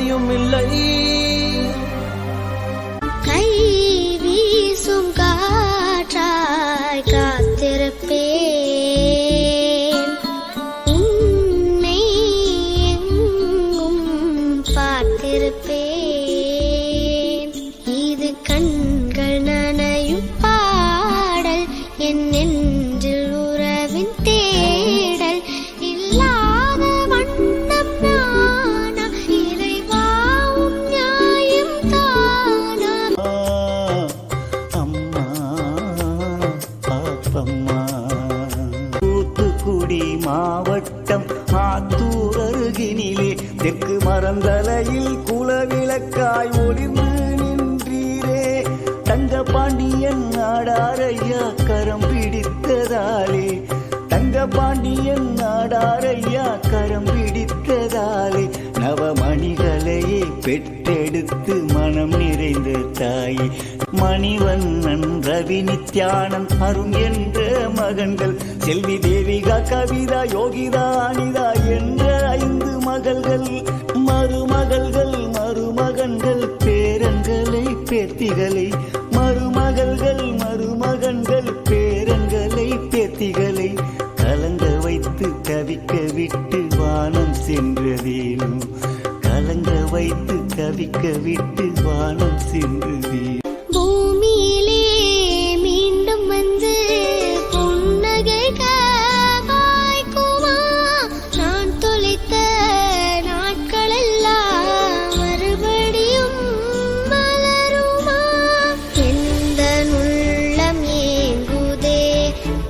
கவலையும் இல்லை. கை வீசும் காற்றாய் காத்திருப்பேன், உன்னை எங்கும் பார்த்திருப்பேன். இது கண்கள் நனையும் பாடல், என் நெஞ்சில் உறவின் தேடல். இல்லாத வண்ணம் நானா, இறைவாவும் நியாயம் தானா. அம்மா பாப்பம்மா. தூத்துக்குடி மாவட்டம் ஆத்தூர் அருகினிலே தெற்கு மரந்தலையில் குலவிளக்காய் ஒளிர்ந்து நின்றீரே. தங்க பாண்டியன் நாடாரையா கரம் பிடித்ததாலே, தங்க பாண்டியன் நாடாரையா கரம் பிடித்ததாலே, நவமணிகளையே பெற்றெடுத்து மனம் நிறைந்த தாயே. மணிவண்ணன் ரவி நித்யானந்த் அருண் என்ற மகன்கள், செல்வி தேவிகா கவிதா யோகிதா அனிதா என்ற 5 மகள்கள், மருமகள்கள் மருமகன்கள் பேரன்களை பேத்திகளை, மருமகள்கள் மருமகன்கள் பேரன்களை பேத்திகளை, கலங்க வைத்து தவிக்க விட்டு வானம் சென்றதேனும், கலங்க வைத்து தவிக்க விட்டு வானம் சென்றதேனும். பூமியிலே மீண்டும் வந்து புன்னகைக்க வாய்க்குமா, நான் தொலைத்த நாட்களெல்லாம் மறுபடியும் மலருமா. எந்த உள்ளம் ஏங்குதே,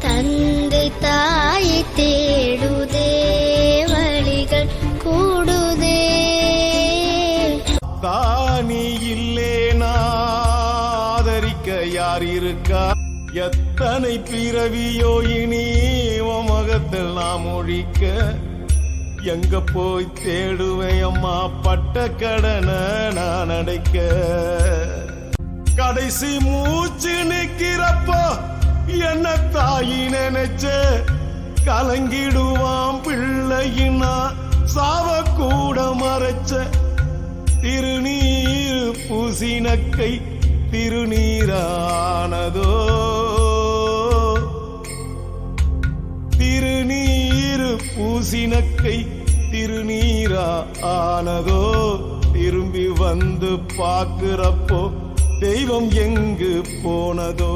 தந்தை தாயை தேடுதே, வழிகள் கூடுதே. தானி இல்லேனா ஆதரிக்க யார் இருக்கா? எத்தனை பிறவியோ இனி உன் முகத்தில் நாம் ஒழிக்க. எங்க போய் தேடுவேன் அம்மா பட்ட கடனை நான் அடைக்க. கடைசி மூச்சு நிக்கிறப்போ என்ன தாயி நினைச்ச, கலங்கிடுவான் பிள்ளையினா சாவ கூட மறைச்ச. திருநீர் பூசினக்கை திருநீரானதோ, திருநீர் பூசினக்கை திருநீரா ஆனதோ. திரும்பி வந்து பார்க்கிறப்போ தெய்வம் எங்கு போனதோ.